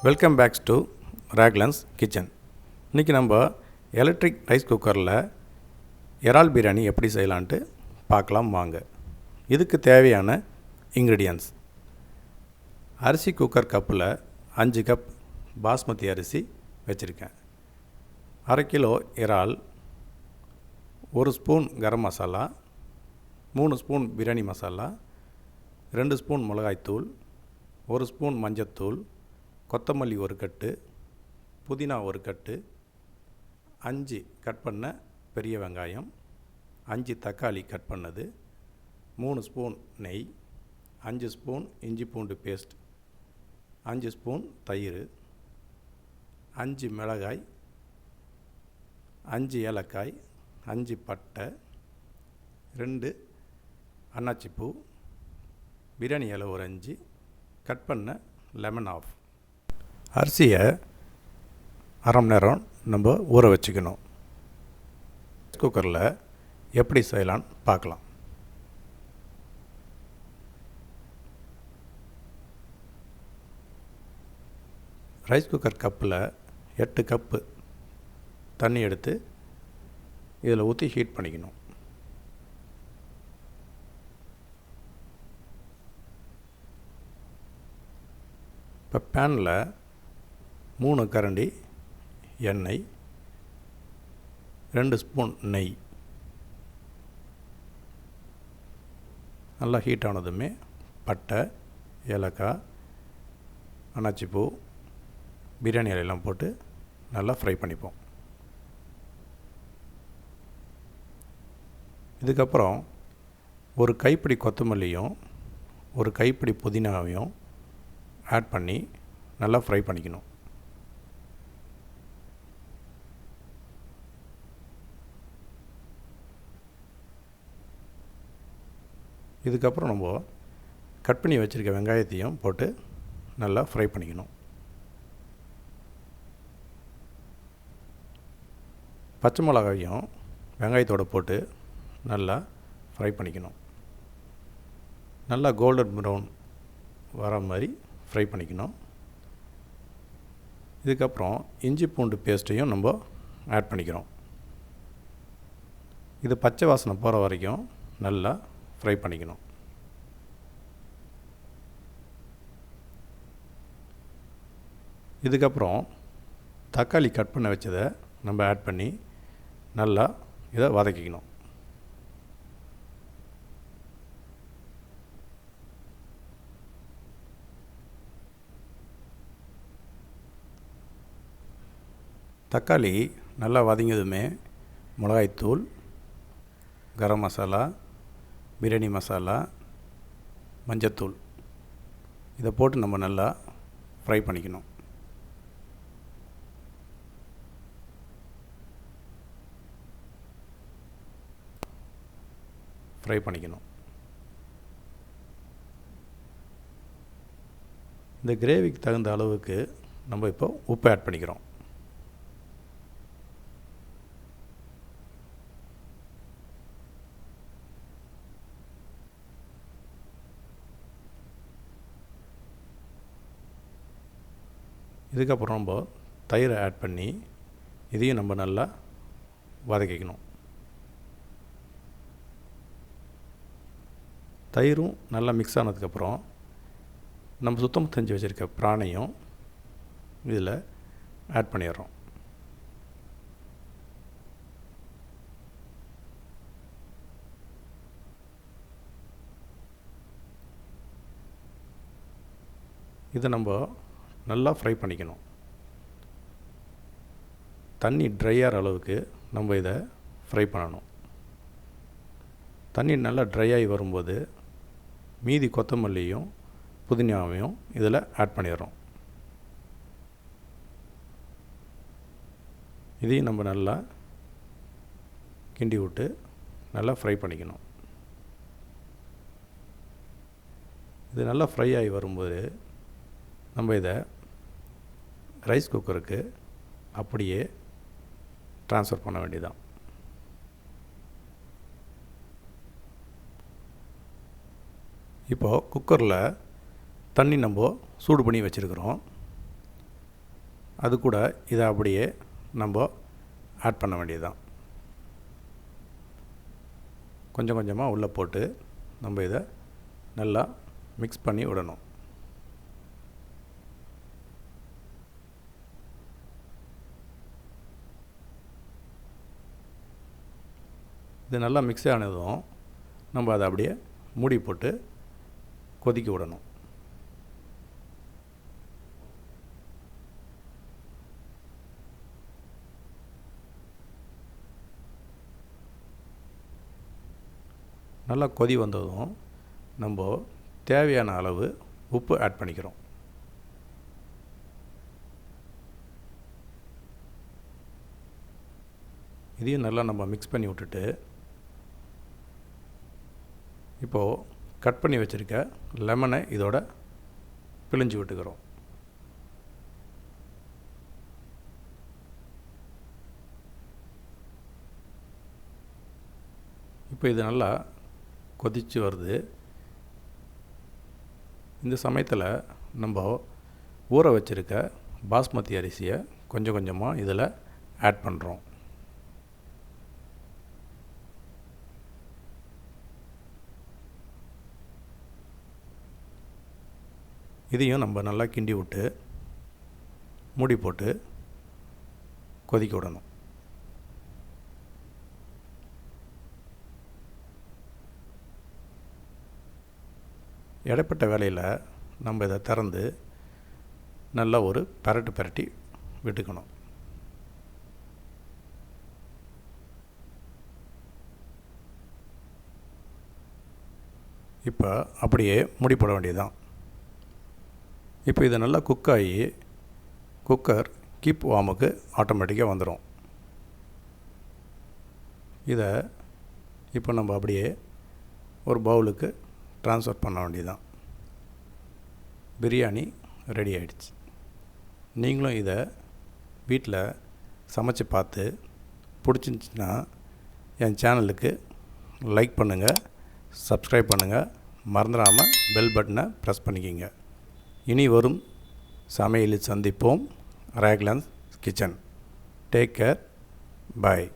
Welcome backs to ராக்லன்ஸ் kitchen. இன்றைக்கி நம்ம எலக்ட்ரிக் ரைஸ் குக்கரில் இறால் பிரியாணி எப்படி செய்யலான்ட்டு பார்க்கலாம் வாங்க. இதுக்கு தேவையான இன்க்ரீடியன்ட்ஸ்: அரிசி குக்கர் கப்பில் 5 கப் பாஸ்மதி அரிசி வச்சுருக்கேன், 1/2 கிலோ இறால், 1 spoon garam masala, 3 spoon biryani masala, 2 spoon மிளகாய்த்தூள், 1 ஸ்பூன் மஞ்சத்தூள், கொத்தமல்லி 1 கட்டு, புதினா 1 கட்டு, 5 கட் பண்ண பெரிய வெங்காயம், 5 தக்காளி கட் பண்ணது, 3 ஸ்பூன் நெய், 5 ஸ்பூன் இஞ்சி பூண்டு பேஸ்ட், 5 ஸ்பூன் தயிர், 5 மிளகாய், 5 ஏலக்காய், 5 பட்டை, 2 அன்னாச்சிப்பூ, பிரியாணி இலை ஒரு 5, கட் பண்ண லெமன் ஆஃப். அரிசியை 1/2 மணி நேரம் நம்ம ஊற வச்சுக்கணும். குக்கரில் எப்படி செய்யலான்னு பார்க்கலாம். ரைஸ் குக்கர் கப்பில் 8 கப்பு தண்ணி எடுத்து இதில் ஊற்றி ஹீட் பண்ணிக்கணும். இப்போ பேனில் 3 கரண்டி எண்ணெய், 2 ஸ்பூன் நெய் நல்லா ஹீட் ஆனதுமே பட்டை, ஏலக்காய், அன்னாச்சிப்பூ, பிரியாணி இலையெல்லாம் போட்டு நல்லா ஃப்ரை பண்ணிப்போம். இதுக்கப்புறம் ஒரு கைப்பிடி கொத்தமல்லியும் 1 கைப்பிடி புதினாவையும் ஆட் பண்ணி நல்லா ஃப்ரை பண்ணிக்கணும். இதுக்கப்புறம் நம்ம கட் பண்ணி வச்சுருக்க வெங்காயத்தையும் போட்டு நல்லா ஃப்ரை பண்ணிக்கணும். பச்சை மிளகாயும் வெங்காயத்தோடு போட்டு நல்லா ஃப்ரை பண்ணிக்கணும். நல்லா கோல்டன் ப்ரௌன் வர மாதிரி ஃப்ரை பண்ணிக்கணும். இதுக்கப்புறம் இஞ்சி பூண்டு பேஸ்ட்டையும் நம்ம ஆட் பண்ணிக்கிறோம். இது பச்சை வாசனை போகிற வரைக்கும் நல்லா ஃப்ரை பண்ணிக்கணும். இதுக்கப்புறம் தக்காளி கட் பண்ண வச்சதை நம்ம ஆட் பண்ணி நல்லா இதை வதக்கிக்கணும். தக்காளி நல்லா வதங்கியதுமே மிளகாய்த்தூள், கரம் மசாலா, பிரியாணி மசாலா, மஞ்சத்தூள் இதை போட்டு நம்ம நல்லா ஃப்ரை பண்ணிக்கணும். இந்த கிரேவிக்கு தகுந்த அளவுக்கு நம்ம இப்போ உப்பு ஆட் பண்ணிக்கிறோம். இதுக்கப்புறம் நம்ம தயிரை ஆட் பண்ணி இதையும் நம்ம நல்லா வதக்கிக்கணும். தயிரும் நல்லா மிக்ஸ் ஆனதுக்கப்புறம் நம்ம சுத்தம் செஞ்சு வச்சுருக்க பிரானையும் இதில் ஆட் பண்ணிடுறோம். இதை நம்ம நல்லா ஃப்ரை பண்ணிக்கணும். தண்ணி ட்ரை ஆகிற அளவுக்கு நம்ம இதை ஃப்ரை பண்ணணும். தண்ணி நல்லா ட்ரை ஆகி வரும்போது மீதி கொத்தமல்லியும் புதினாவையும் இதில் ஆட் பண்ணிடுறோம். இதையும் நம்ம நல்லா கிண்டி விட்டு நல்லா ஃப்ரை பண்ணிக்கணும். இது நல்லா ஃப்ரை ஆகி வரும்போது நம்ம இதை ரைஸ் குக்கருக்கு அப்படியே ட்ரான்ஸ்ஃபர் பண்ண வேண்டியதான். இப்போது குக்கரில் தண்ணி நம்ம சூடு பண்ணி வச்சுருக்கிறோம். அது கூட இதை அப்படியே நம்ம ஆட் பண்ண வேண்டியதுதான். கொஞ்சம் கொஞ்சமாக உள்ளே போட்டு நம்ம இதை நல்லா மிக்ஸ் பண்ணி விடணும். இது நல்லா மிக்ஸ் ஆனதும் நம்ம அதை அப்படியே மூடி போட்டு கொதிக்க விடணும். நல்லா கொதி வந்ததும் நம்ம தேவையான அளவு உப்பு ஆட் பண்ணிக்கிறோம். இதையும் நல்லா நம்ம மிக்ஸ் பண்ணி விட்டுட்டு இப்போது கட் பண்ணி வச்சுருக்க லெமனை இதோட பிழிஞ்சு விட்டுக்கிறோம். இப்போ இது நல்லா கொதித்து வருது. இந்த சமயத்தில் நம்ம ஊற வச்சுருக்க பாஸ்மதி அரிசியை கொஞ்சம் கொஞ்சமாக இதில் ஆட் பண்ணுறோம். இதையும் நம்ம நல்லா கிண்டி விட்டு மூடி போட்டு கொதிக்க விடணும். இடைப்பட்ட வேலையில் நம்ம இதை திறந்து நல்லா ஒரு பிரட்டி விட்டுக்கணும். இப்போ அப்படியே மூடி போட வேண்டியதுதான். இப்போ இது நல்லா குக் ஆகி குக்கர் கீப் வார்முக்கு ஆட்டோமேட்டிக்காக வந்துடும். இதை இப்போ நம்ம அப்படியே ஒரு பவுலுக்கு ட்ரான்ஸ்ஃபர் பண்ண வேண்டியதுதான். பிரியாணி ரெடி ஆகிடுச்சு. நீங்களும் இதை வீட்டில் சமைச்சு பார்த்து பிடிச்சிருந்துச்சின்னா என் சேனலுக்கு லைக் பண்ணுங்கள், சப்ஸ்கிரைப் பண்ணுங்கள், மறந்துடாமல் பெல் பட்டனை ப்ரெஸ் பண்ணிக்கிங்க. இனி வரும் சமையலில் சந்திப்போம். ராக்லன்ஸ் கிச்சன். Take care. பாய்.